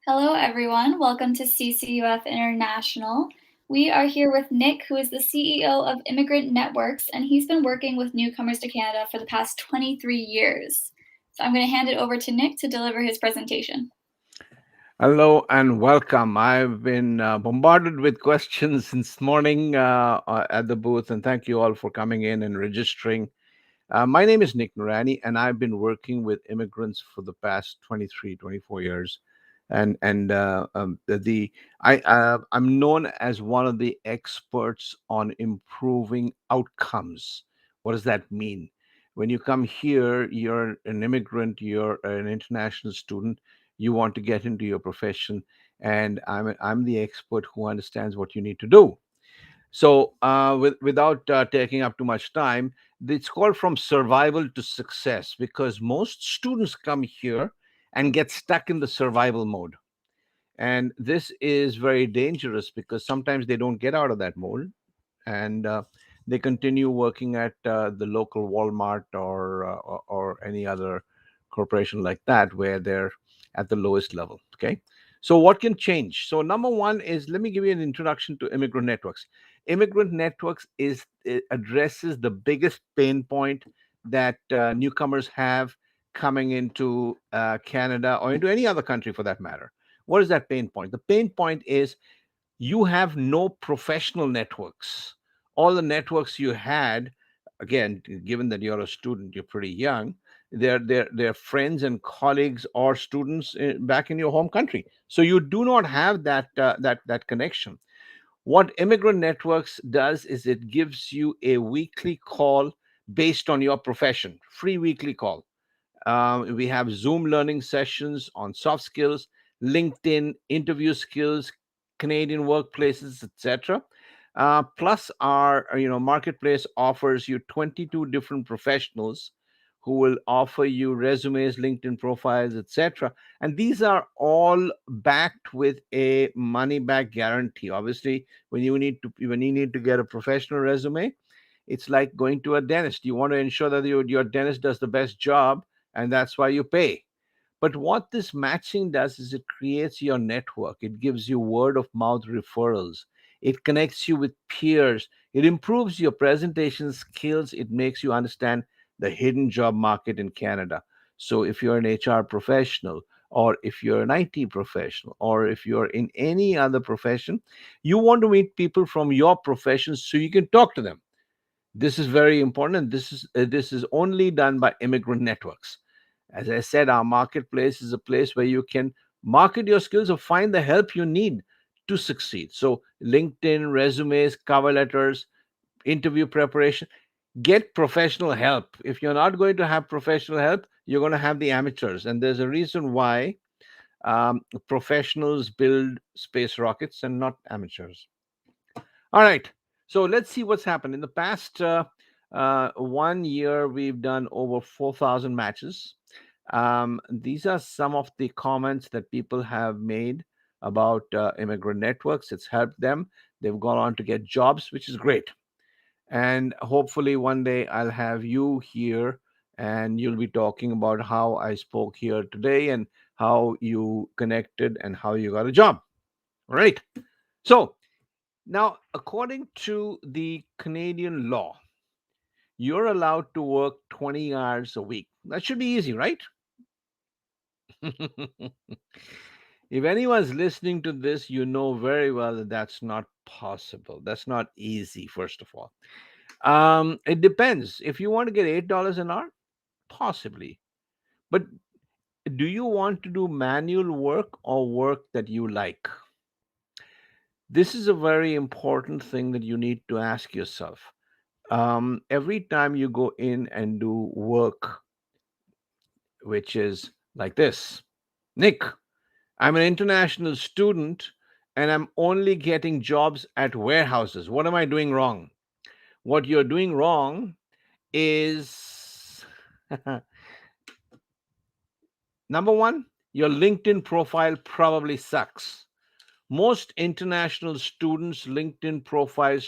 Hello, everyone. Welcome to CCUF International. We are here with Nick, who is the CEO of Immigrant Networks, and he's been working with newcomers to Canada for the past 23 years. So I'm going to hand it over to Nick to deliver his presentation. Hello and welcome. I've been bombarded with questions since morning at the booth, and thank you all for coming in and registering. My name is Nick Noorani, and I've been working with immigrants for the past 23, 24 years. I'm known as one of the experts on improving outcomes. What does that mean? When you come here, you're an immigrant, you're an international student, you want to get into your profession, and I'm the expert who understands what you need to do. So, without taking up too much time, it's called from survival to success because most students come here and get stuck in the survival mode. And this is very dangerous because sometimes they don't get out of that mode, and they continue working at the local Walmart or any other corporation like that where they're at the lowest level. Okay, so what can change? So number one is, let me give you an introduction to Immigrant Networks. Immigrant Networks is it addresses the biggest pain point that newcomers have coming into Canada or into any other country for that matter. What is that pain point? The pain point is you have no professional networks. All the networks you had, again, given that you're a student, you're pretty young, they're friends and colleagues or students back in your home country. So you do not have that connection. What Immigrant Networks does is it gives you a weekly call based on your profession, free weekly call. We have Zoom learning sessions on soft skills, LinkedIn interview skills, Canadian workplaces, etc. Plus, our marketplace offers you 22 different professionals who will offer you resumes, LinkedIn profiles, etc. And these are all backed with a money back guarantee. Obviously, when you need to get a professional resume, it's like going to a dentist. You want to ensure that your dentist does the best job, and that's why you pay. But what this matching does is it creates your network. It gives you word of mouth referrals. It connects you with peers. It improves your presentation skills. It makes you understand the hidden job market in Canada. So if you're an HR professional, or if you're an IT professional, or if you're in any other profession, you want to meet people from your profession so you can talk to them. This is very important, and this is only done by Immigrant Networks. As I said, our marketplace is a place where you can market your skills or find the help you need to succeed. So, LinkedIn, resumes, cover letters, interview preparation, get professional help. If you're not going to have professional help, you're going to have the amateurs. And there's a reason why professionals build space rockets and not amateurs. All right. So let's see what's happened. In the past 1 year, we've done over 4,000 matches. These are some of the comments that people have made about Immigrant Networks. It's helped them. They've gone on to get jobs, which is great. And hopefully, one day I'll have you here and you'll be talking about how I spoke here today and how you connected and how you got a job. All right. So, now, according to the Canadian law, you're allowed to work 20 hours a week. That should be easy, right? If anyone's listening to this, you know very well that that's not possible. That's not easy, first of all. It depends. If you want to get $8 an hour, possibly. But do you want to do manual work or work that you like? This is a very important thing that you need to ask yourself. Every time you go in and do work, which is like this: Nick, I'm an international student and I'm only getting jobs at warehouses. What am I doing wrong? What you're doing wrong is number one, your LinkedIn profile probably sucks. Most international students' LinkedIn profiles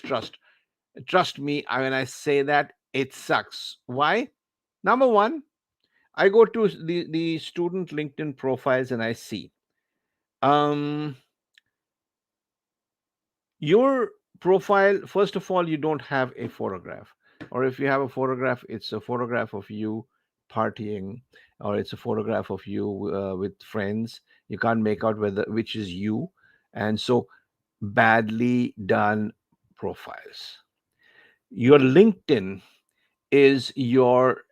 trust me when I say that it sucks. Why? Number one, I go to the student LinkedIn profiles and I see Um, your profile, first of all, you don't have a photograph, or if you have a photograph, it's a photograph of you partying, or it's a photograph of you with friends. You can't make out whether which is you, and so badly done profiles. Your LinkedIn is your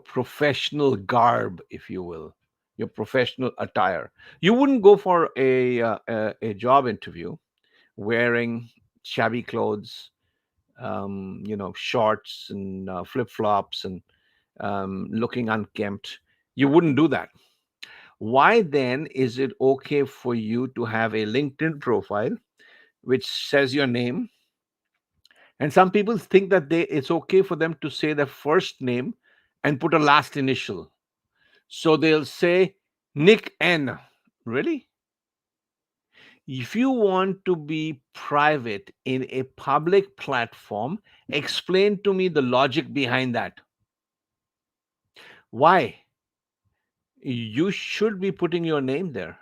professional garb, if you will, your professional attire. You wouldn't go for a job interview wearing shabby clothes, shorts and flip flops and looking unkempt. You wouldn't do that. Why then is it okay for you to have a LinkedIn profile which says your name? And some people think that it's okay for them to say their first name and put a last initial. So they'll say Nick N. Really? If you want to be private in a public platform, explain to me the logic behind that. Why? You should be putting your name there.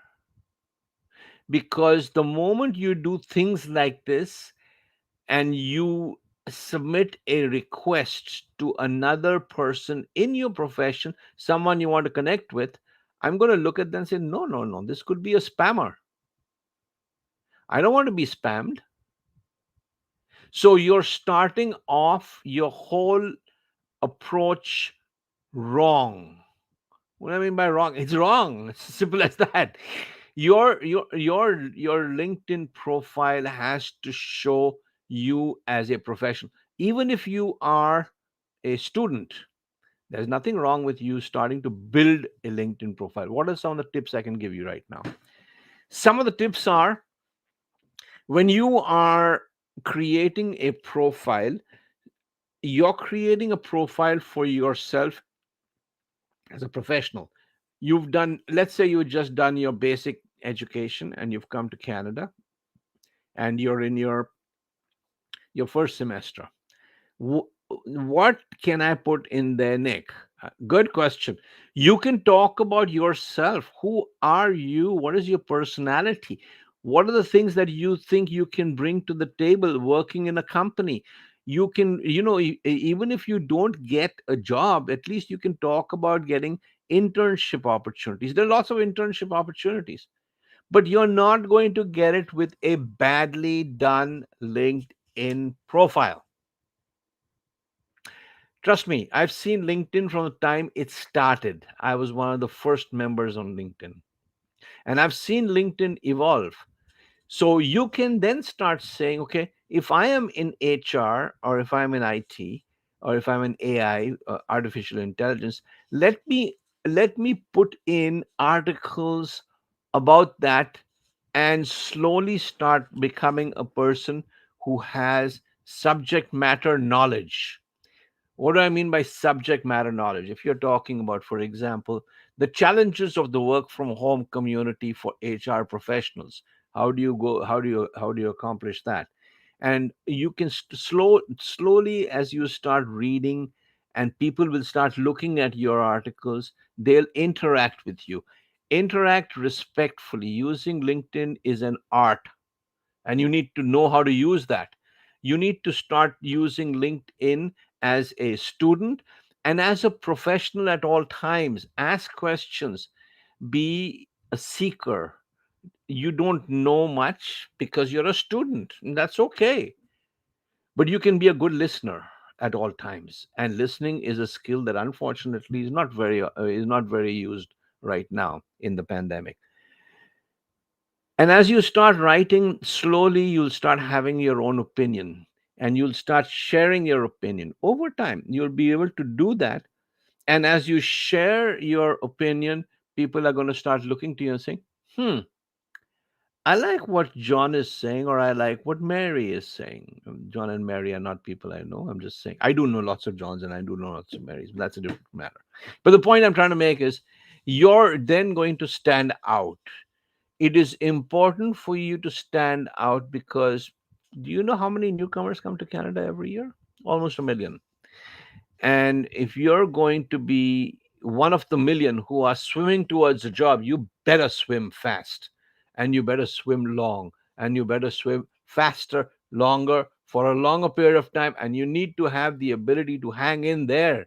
Because the moment you do things like this and you submit a request to another person in your profession, someone you want to connect with, I'm going to look at them and say, no, no, no, this could be a spammer. I don't want to be spammed. So you're starting off your whole approach wrong. What do I mean by wrong? It's wrong. It's as simple as that. Your LinkedIn profile has to show you as a professional. Even if you are a student, there's nothing wrong with you starting to build a LinkedIn profile. What are some of the tips I can give you right now? Some of the tips are, when you are creating a profile, you're creating a profile for yourself as a professional. You've done, let's say you've just done your basic education and you've come to Canada and you're in your first semester. Wh- what can I put in there, Nick? Good question. You can talk about yourself. Who are you? What is your personality? What are the things that you think you can bring to the table working in a company? You can, even if you don't get a job, at least you can talk about getting internship opportunities. There are lots of internship opportunities, but you're not going to get it with a badly done LinkedIn profile. Trust me, I've seen LinkedIn from the time it started. I was one of the first members on LinkedIn. And I've seen LinkedIn evolve. So you can then start saying, okay, if I am in HR or if I'm in IT or if I'm in AI, artificial intelligence, let me let me put in articles about that and slowly start becoming a person who has subject matter knowledge. What do I mean by subject matter knowledge? If you're talking about, for example, the challenges of the work from home community for HR professionals, how do you accomplish that? And you can slowly, as you start reading, and people will start looking at your articles, they'll interact with you. Interact respectfully. Using LinkedIn is an art, and you need to know how to use that. You need to start using LinkedIn as a student and as a professional at all times. Ask questions, be a seeker. You don't know much because you're a student, and that's okay. But you can be a good listener at all times. And listening is a skill that unfortunately is not very used right now in the pandemic. And as you start writing, slowly you'll start having your own opinion and you'll start sharing your opinion. Over time, you'll be able to do that. And as you share your opinion, people are going to start looking to you and saying, hmm, I like what John is saying, or I like what Mary is saying. John and Mary are not people I know. I'm just saying. I do know lots of Johns and I do know lots of Marys, but that's a different matter. But the point I'm trying to make is, you're then going to stand out. It is important for you to stand out because, do you know how many newcomers come to Canada every year? Almost a million. And if you're going to be one of the million who are swimming towards a job, you better swim fast and you better swim long, and you better swim faster, longer, for a longer period of time, and you need to have the ability to hang in there.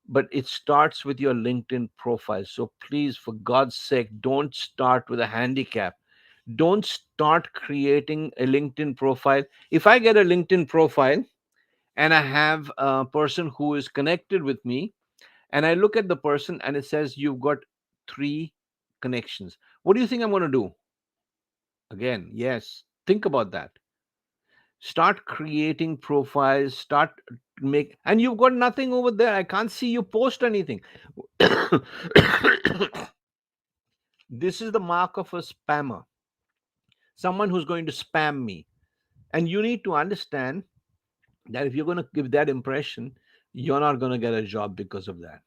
But it starts with your LinkedIn profile. So please, for God's sake, don't start with a handicap. Don't start creating a LinkedIn profile. If I get a LinkedIn profile and I have a person who is connected with me, and I look at the person and it says, you've got three connections. What do you think I'm going to do? Again, yes, think about that. Start creating profiles, start make, and you've got nothing over there. I can't see you post anything. This is the mark of a spammer, someone who's going to spam me. And you need to understand that if you're going to give that impression, you're not going to get a job because of that.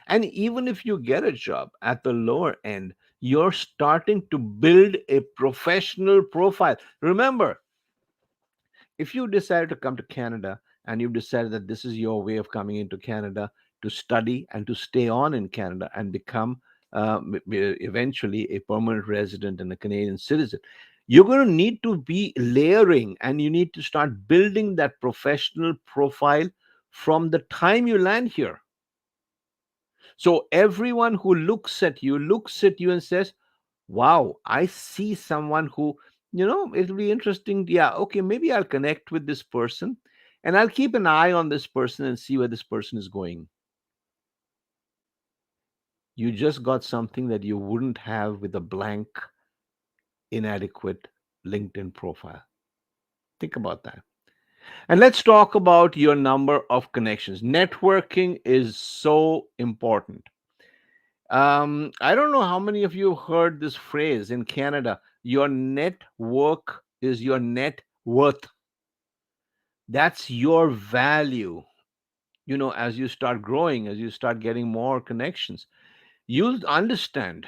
And even if you get a job at the lower end, you're starting to build a professional profile. Remember, if you decide to come to Canada and you've decided that this is your way of coming into Canada to study and to stay on in Canada and become eventually a permanent resident and a Canadian citizen, you're going to need to be layering and you need to start building that professional profile from the time you land here. So everyone who looks at you and says, wow, I see someone who, it'll be interesting. Yeah, okay, maybe I'll connect with this person and I'll keep an eye on this person and see where this person is going. You just got something that you wouldn't have with a blank, inadequate LinkedIn profile. Think about that. And let's talk about your number of connections. Networking is so important. I don't know how many of you heard this phrase in Canada. Your network is your net worth. That's your value. As you start growing, as you start getting more connections, you'll understand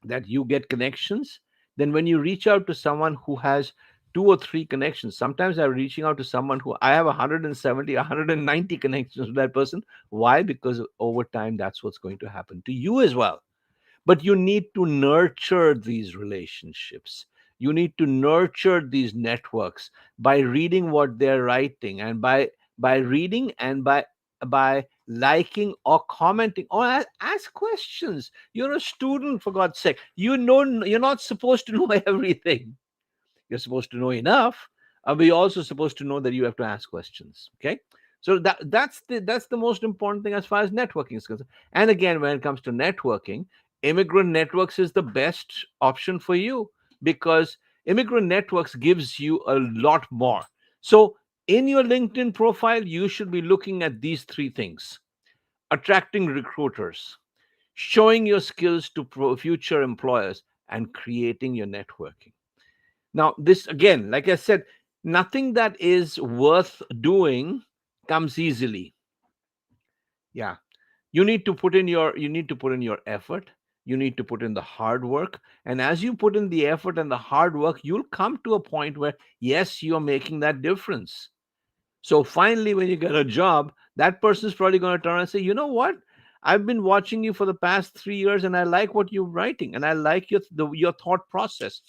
that you get connections. Then, when you reach out to someone who has two or three connections, sometimes I'm reaching out to someone who I have 170, 190 connections with that person. Why? Because over time, that's what's going to happen to you as well. But you need to nurture these relationships. You need to nurture these networks by reading what they're writing, and by reading and by liking or commenting, or ask questions. You're a student, for God's sake. You're not supposed to know everything. You're supposed to know enough, but you're also supposed to know that you have to ask questions. Okay, so that's the most important thing as far as networking is concerned. And again, when it comes to networking, Immigrant Networks is the best option for you, because Immigrant Networks gives you a lot more. So in your LinkedIn profile, you should be looking at these three things: attracting recruiters, showing your skills to future employers, and creating your networking. Now, this again, like I said, nothing that is worth doing comes easily. Yeah. You need to put in your effort. You need to put in the hard work. And as you put in the effort and the hard work, you'll come to a point where, yes, you're making that difference. So finally, when you get a job, that person's probably going to turn and say, you know what? I've been watching you for the past 3 years and I like what you're writing and I like your thought process.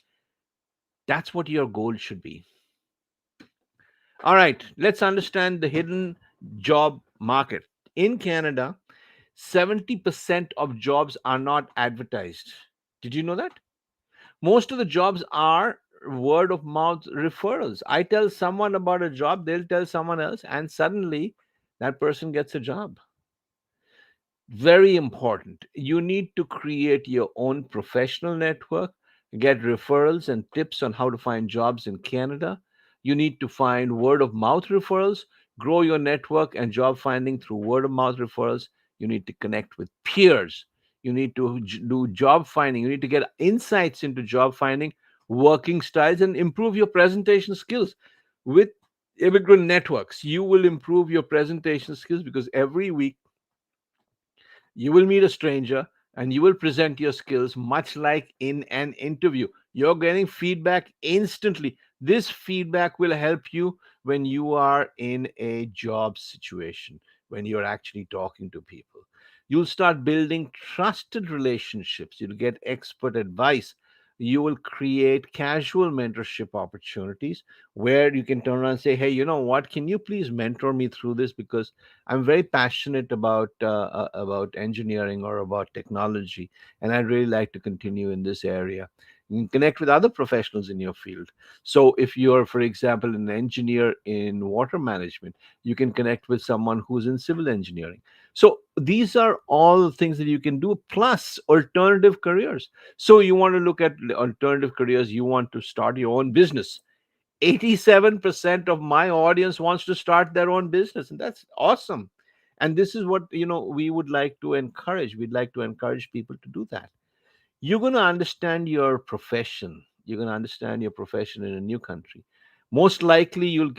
That's what your goal should be. All right, let's understand the hidden job market. In Canada, 70% of jobs are not advertised. Did you know that? Most of the jobs are word of mouth referrals. I tell someone about a job, they'll tell someone else, and suddenly that person gets a job. Very important. You need to create your own professional network, get referrals and tips on how to find jobs in Canada. You need to find word of mouth referrals, grow your network and job finding through word of mouth referrals. You need to connect with peers. You need to do job finding. You need to get insights into job finding, working styles, and improve your presentation skills. With Immigrant Networks, you will improve your presentation skills, because every week you will meet a stranger and you will present your skills much like in an interview. You're getting feedback instantly. This feedback will help you when you are in a job situation, when you're actually talking to people. You'll start building trusted relationships. You'll get expert advice. You will create casual mentorship opportunities where you can turn around and say, hey, you know what, can you please mentor me through this, because I'm very passionate about engineering or about technology, and I'd really like to continue in this area. You can connect with other professionals in your field. So if you're, for example, an engineer in water management, you can connect with someone who's in civil engineering. So these are all things that you can do, plus alternative careers. So you want to look at alternative careers, you want to start your own business. 87% of my audience wants to start their own business, and that's awesome. And this is what, we would like to encourage. We'd like to encourage people to do that. You're going to understand your profession. You're going to understand your profession in a new country. Most likely you'll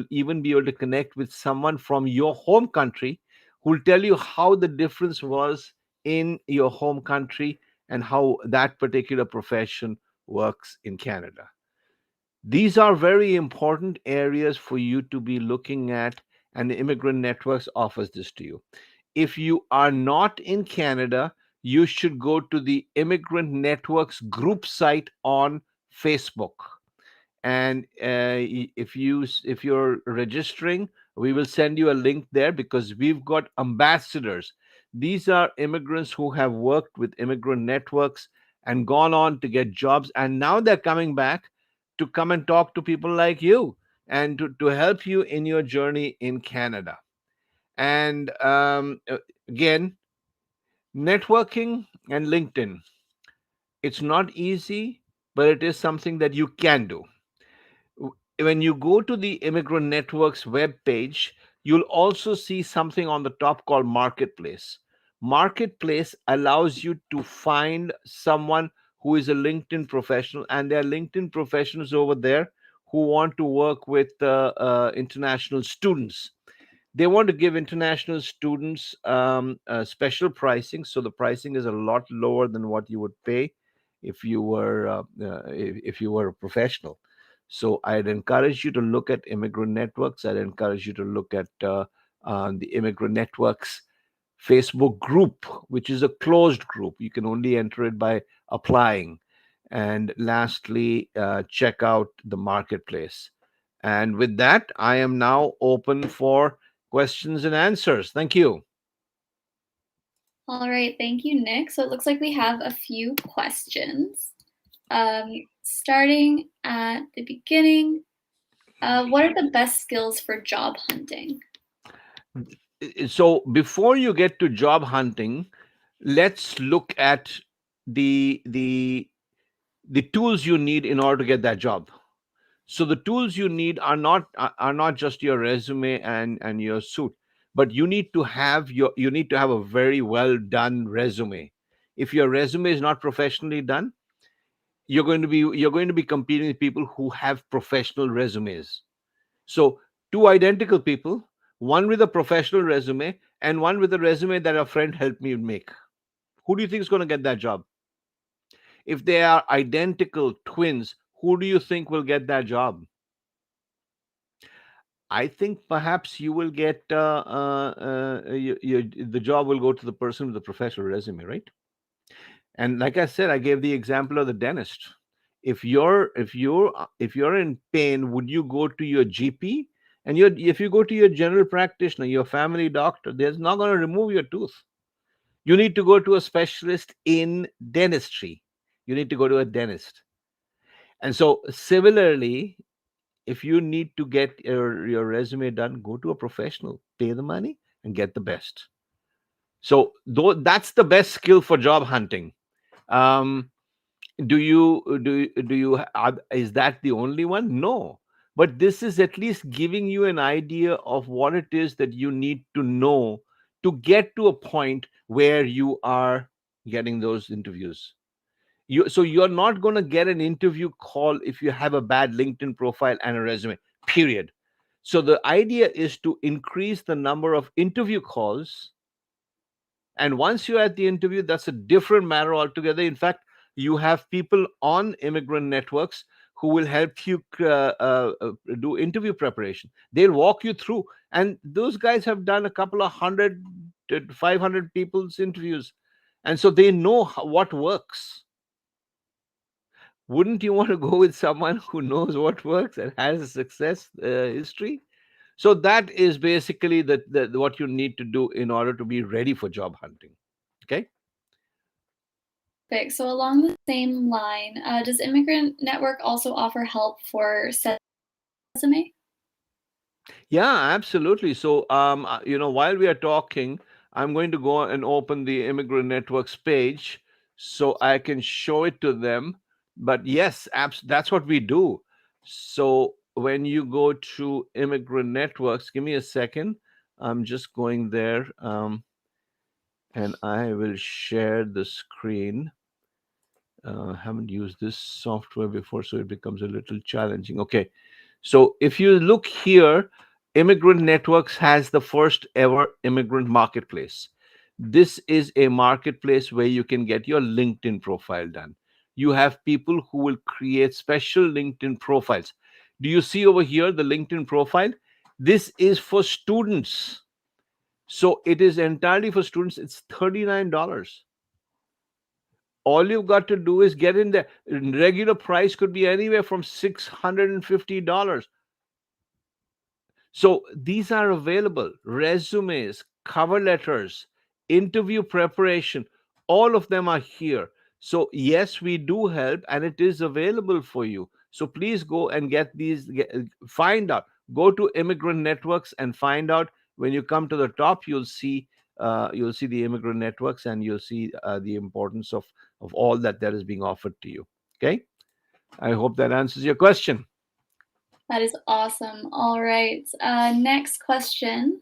even be able to connect with someone from your home country who'll tell you how the difference was in your home country and how that particular profession works in Canada. These are very important areas for you to be looking at, and the Immigrant Networks offers this to you. If you are not in Canada, you should go to the Immigrant Networks group site on Facebook. And if you're registering, we will send you a link there, because we've got ambassadors. These are immigrants who have worked with Immigrant Networks and gone on to get jobs, and now they're coming back to come and talk to people like you, and to help you in your journey in Canada. And again, networking and LinkedIn, it's not easy, but it is something that you can do. When you go to the Immigrant Network's web page, you'll also see something on the top called Marketplace. Marketplace allows you to find someone who is a LinkedIn professional, and there are LinkedIn professionals over there who want to work with international students. They want to give international students special pricing, so the pricing is a lot lower than what you would pay if you were a professional. So I'd encourage you to look at Immigrant Networks. I'd encourage you to look at the Immigrant Networks Facebook group, which is a closed group. You can only enter it by applying. And lastly, check out the marketplace. And with that, I am now open for questions and answers. Thank you. All right, thank you, Nick. So it looks like we have a few questions. Starting at the beginning, what are the best skills for job hunting? So before you get to job hunting, let's look at the tools you need in order to get that job. So the tools you need are not just your resume and your suit, but you need to have a very well done resume. If your resume is not professionally done, you're going to be competing with people who have professional resumes. So two identical people, one with a professional resume and one with a resume that a friend helped me make. Who do you think is going to get that job? If they are identical twins, who do you think will get that job? I think perhaps you will get the job will go to the person with the professional resume, right? And like I said, I gave the example of the dentist. If you're in pain, would you go to your GP? And if you go to your general practitioner, your family doctor, they're not going to remove your tooth. You need to go to a specialist in dentistry. You need to go to a dentist. And so similarly, if you need to get your resume done, go to a professional, pay the money, and get the best. So that's the best skill for job hunting. Um, is that the only one? No, but this is at least giving you an idea of what it is that you need to know to get to a point where you are getting those interviews. You're not going to get an interview call if you have a bad LinkedIn profile and a resume, period. So the idea is to increase the number of interview calls, and once you're at the interview, that's a different matter altogether. In fact, you have people on Immigrant Networks who will help you do interview preparation. They'll walk you through, and those guys have done a couple of hundred 500 people's interviews, and so they know what works. Wouldn't you want to go with someone who knows what works and has a success history? So that is basically what you need to do in order to be ready for job hunting. Okay. Perfect. So along the same line, does Immigrant Network also offer help for setting a resume? Yeah, absolutely. So, while we are talking, I'm going to go and open the Immigrant Networks page so I can show it to them. But yes, that's what we do. So, when you go to Immigrant Networks, give me a second. I'm just going there, and I will share the screen. Haven't used this software before, so it becomes a little challenging. Okay, so if you look here, Immigrant Networks has the first ever immigrant marketplace. This is a marketplace where you can get your LinkedIn profile done. You have people who will create special LinkedIn profiles. Do you see over here the LinkedIn profile? This is for students. So it is entirely for students. It's $39. All you've got to do is get in there. Regular price could be anywhere from $650. So these are available: resumes, cover letters, interview preparation, all of them are here. So yes, we do help, and it is available for you. So please go and get these, find out. Go to Immigrant Networks and find out. When you come to the top, you'll see the Immigrant Networks, and you'll see the importance of all that is being offered to you. Okay, I hope that answers your question. That is awesome. All right. Next question.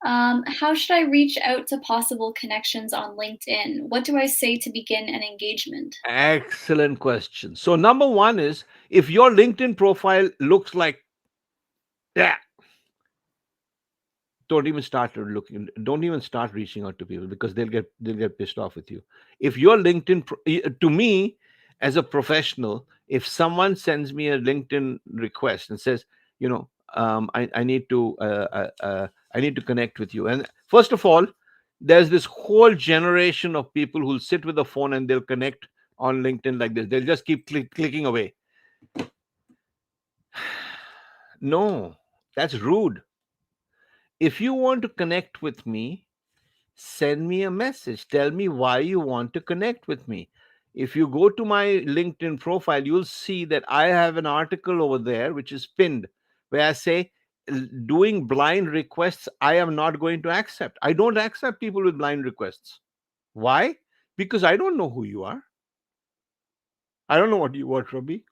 How should I reach out to possible connections on LinkedIn? What do I say to begin an engagement? Excellent question. So, number one is, if your LinkedIn profile looks like that, don't even start reaching out to people, because they'll get pissed off with you. If your to me, as a professional, if someone sends me a LinkedIn request and says, I need to connect with you, and first of all, there's this whole generation of people who'll sit with a phone and they'll connect on LinkedIn like this. They'll just keep clicking away. No, that's rude. If you want to connect with me, send me a message. Tell me why you want to connect with me. If you go to my LinkedIn profile, you'll see that I have an article over there which is pinned, where I say, doing blind requests, I am not going to accept. I don't accept people with blind requests. Why? Because I don't know who you are. I don't know what you want from me.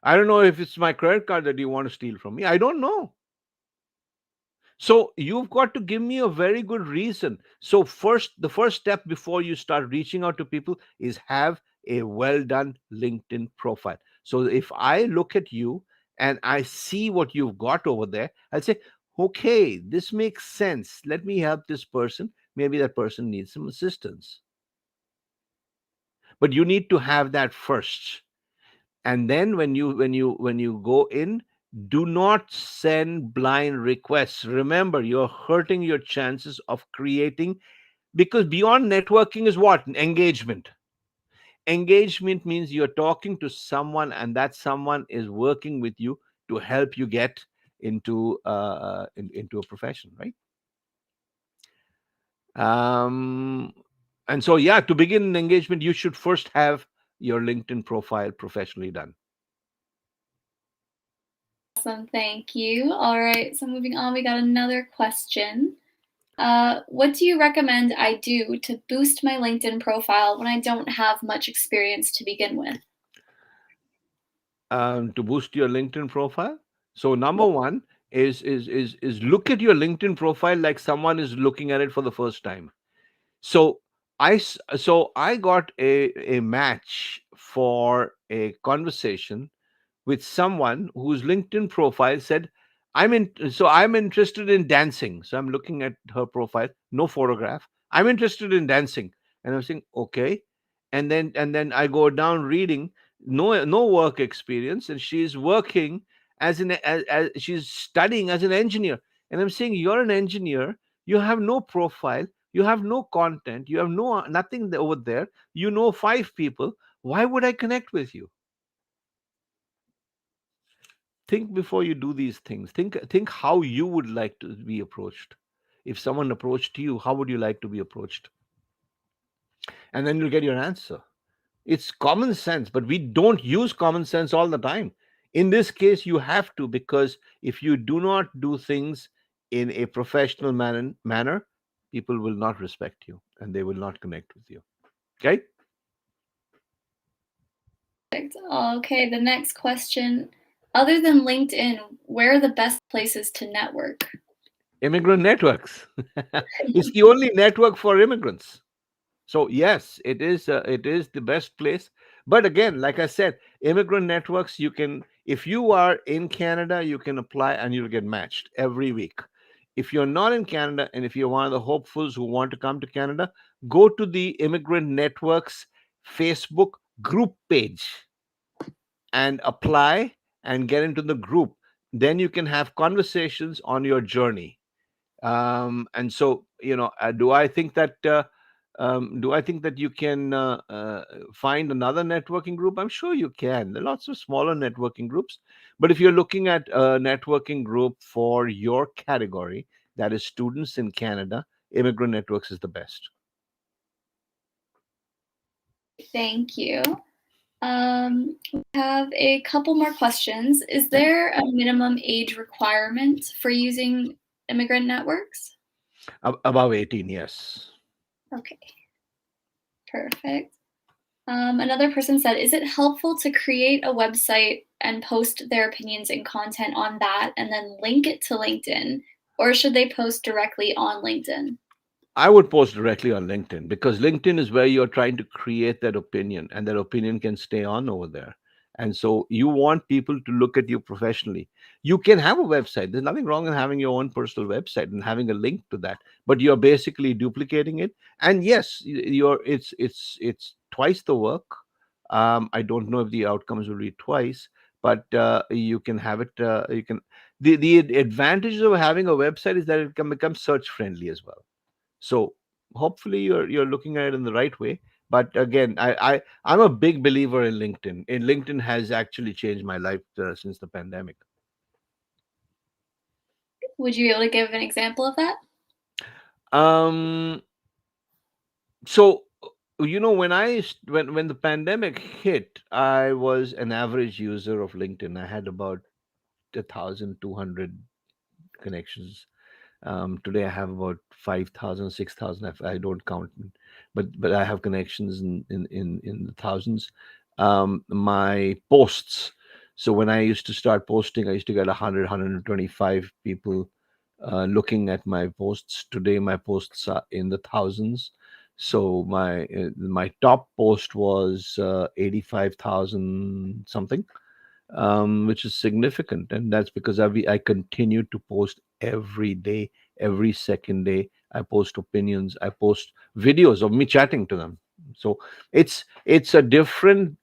I don't know if it's my credit card that you want to steal from me. I don't know. So you've got to give me a very good reason. So the first step before you start reaching out to people is have a well done LinkedIn profile. So if I look at you and I see what you've got over there, I'll say, okay, this makes sense. Let me help this person. Maybe that person needs some assistance. But you need to have that first. And then when you go in, do not send blind requests. Remember, you're hurting your chances of creating, because beyond networking is what? Engagement. Engagement means you're talking to someone, and that someone is working with you to help you get into a profession, right? um and so, yeah, to begin an engagement, you should first have your LinkedIn profile professionally done. Awesome. Thank you. All right. So moving on, we got another question. What do you recommend I do to boost my LinkedIn profile when I don't have much experience to begin with? To boost your LinkedIn profile. So number one is look at your LinkedIn profile like someone is looking at it for the first time. So I got a match for a conversation with someone whose LinkedIn profile said, I'm interested in dancing. So I'm looking at her profile, no photograph. I'm interested in dancing. And I'm saying, okay. And then I go down reading, no work experience, and she's working as she's studying as an engineer. And I'm saying, you're an engineer, You have no profile, you have no content, you have no nothing over there. You know five people. Why would I connect with you? Think before you do these things. Think how you would like to be approached. If someone approached you, how would you like to be approached? And then you'll get your answer. It's common sense, but we don't use common sense all the time. In this case, you have to, because if you do not do things in a professional manner, people will not respect you and they will not connect with you. Okay? Perfect. Okay, the next question. Other than LinkedIn, where are the best places to network? Immigrant networks. It's the only network for immigrants. So yes, it is the best place. But again, like I said, immigrant networks, you can, if you are in Canada, you can apply and you'll get matched every week. If you're not in Canada and if you're one of the hopefuls who want to come to Canada, go to the Immigrant Networks Facebook group page and apply and get into the group. Then you can have conversations on your journey. And so, do I think that you can find another networking group? I'm sure you can. There are lots of smaller networking groups, but if you're looking at a networking group for your category, that is students in Canada, Immigrant Networks is the best. Thank you. We have a couple more questions. Is there a minimum age requirement for using immigrant networks? Above 18, yes. Okay, perfect. Another person said, is it helpful to create a website and post their opinions and content on that and then link it to LinkedIn? Or should they post directly on LinkedIn? I would post directly on LinkedIn, because LinkedIn is where you're trying to create that opinion, and that opinion can stay on over there. And so you want people to look at you professionally. You can have a website. There's nothing wrong in having your own personal website and having a link to that, but you're basically duplicating it. And yes, you're it's twice the work. I don't know if the outcomes will be twice, but you can have it. You can. The advantage of having a website is that it can become search friendly as well. So hopefully you're looking at it in the right way. But again, I'm a big believer in LinkedIn. And LinkedIn has actually changed my life since the pandemic. Would you be able to give an example of that? Um, so when the pandemic hit, I was an average user of LinkedIn. I had about 1,200 connections. Today I have about 5,000, 6,000. I don't count, but I have connections in the thousands. My posts. So when I used to start posting, I used to get 100, 125 people looking at my posts. Today my posts are in the thousands. So my top post was 85,000 something, which is significant, and that's because I continue to post every day, every second day. I post opinions, I post videos of me chatting to them. So it's a different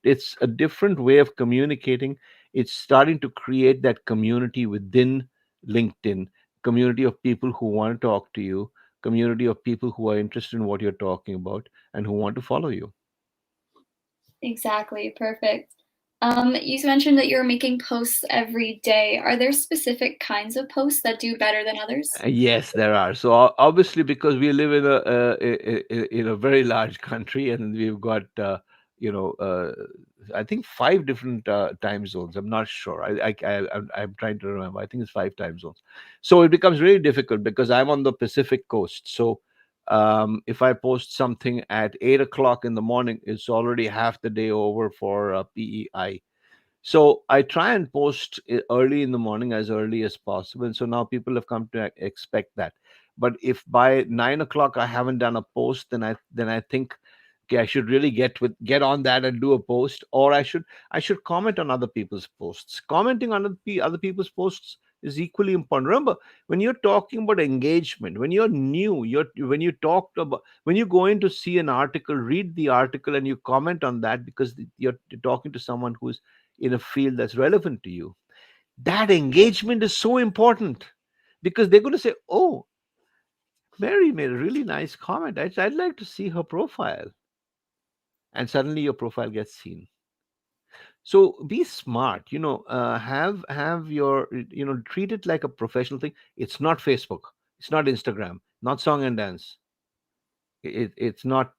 way of communicating. It's starting to create that community within LinkedIn, community of people who want to talk to you, community of people who are interested in what you're talking about and who want to follow you. Exactly, perfect. You mentioned that you're making posts every day. Are there specific kinds of posts that do better than others? Yes, there are. So obviously, because we live in a very large country, and we've got you know uh, I think five different time zones. I'm not sure. I'm trying to remember. I think it's five time zones. So it becomes really difficult because I'm on the Pacific coast. So if I post something at 8 o'clock in the morning, it's already half the day over for PEI. So I try and post early in the morning, as early as possible. And so now people have come to expect that. But if by 9 o'clock I haven't done a post, then I think, okay, I should really get on that and do a post, or I should comment on other people's posts. Commenting on other people's posts is equally important. Remember, when you're talking about engagement, when you're new, when you go in to see an article, read the article and you comment on that because you're talking to someone who's in a field that's relevant to you. That engagement is so important, because they're going to say, oh, Mary made a really nice comment. I'd like to see her profile. And suddenly your profile gets seen. So be smart, have your, treat it like a professional thing. It's not Facebook, it's not Instagram, not song and dance. It's not,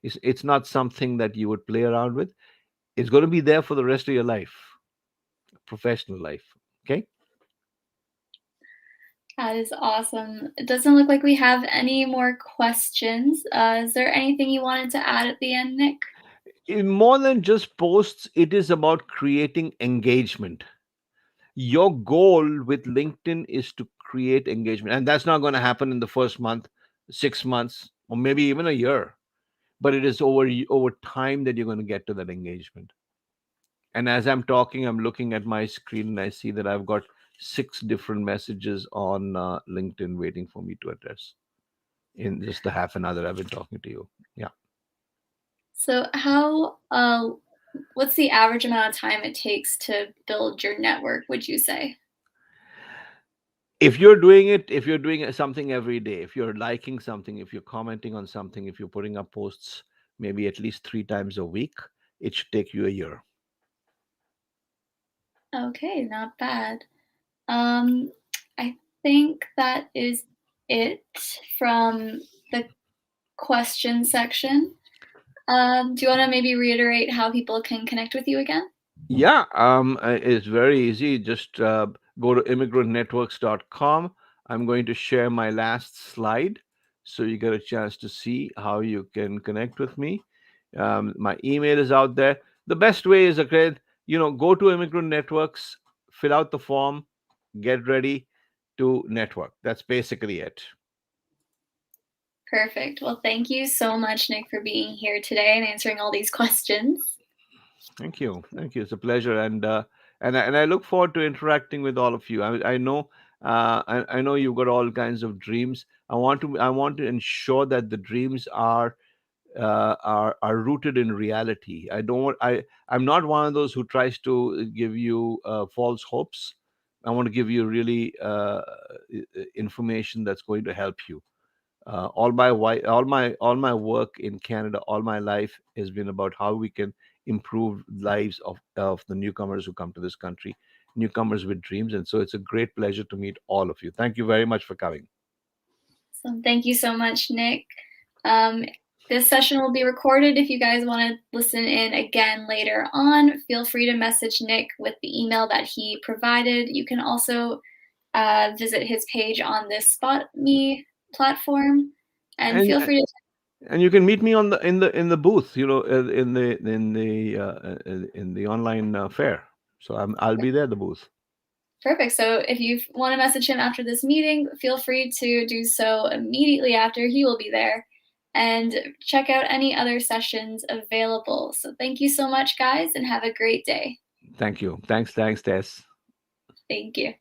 it's not something that you would play around with. It's going to be there for the rest of your life, professional life. Okay. That is awesome. It doesn't look like we have any more questions. Is there anything you wanted to add at the end, Nick? More than just posts, it is about creating engagement. Your goal with LinkedIn is to create engagement, and that's not going to happen in the first month, 6 months, or maybe even a year. But it is over time that you're going to get to that engagement. And as I'm talking, I'm looking at my screen and I see that I've got 6 different messages on LinkedIn waiting for me to address in just the half an hour that I've been talking to you. Yeah. So what's the average amount of time it takes to build your network, would you say? If you're doing something every day, if you're liking something, if you're commenting on something, if you're putting up posts maybe at least 3 times a week, it should take you a year. Okay, not bad. I think that is it from the question section. Do you want to maybe reiterate how people can connect with you again? Yeah, it's very easy. Just go to immigrantnetworks.com. I'm going to share my last slide so you get a chance to see how you can connect with me. My email is out there. The best way is, okay, go to Immigrant Networks, fill out the form, get ready to network. That's basically it. Perfect. Well, thank you so much, Nick, for being here today and answering all these questions. Thank you. Thank you. It's a pleasure, and I look forward to interacting with all of you. I know, I know you've got all kinds of dreams. I want to ensure that the dreams are rooted in reality. I don't want I'm not one of those who tries to give you false hopes. I want to give you really information that's going to help you. All my work in Canada, all my life has been about how we can improve lives of the newcomers who come to this country, newcomers with dreams. And so it's a great pleasure to meet all of you. Thank you very much for coming. So thank you so much, Nick. This session will be recorded. If you guys want to listen in again later on, feel free to message Nick with the email that he provided. You can also visit his page on this Spot Me platform, and And feel free to. and you can meet me on the booth, in the online fair. So I'll be there at the booth. Perfect. So if you want to message him after this meeting, feel free to do so immediately after. He will be there. And check out any other sessions available. So thank you so much, guys, and have a great day. Thank you. Thanks, Tess. Thank you.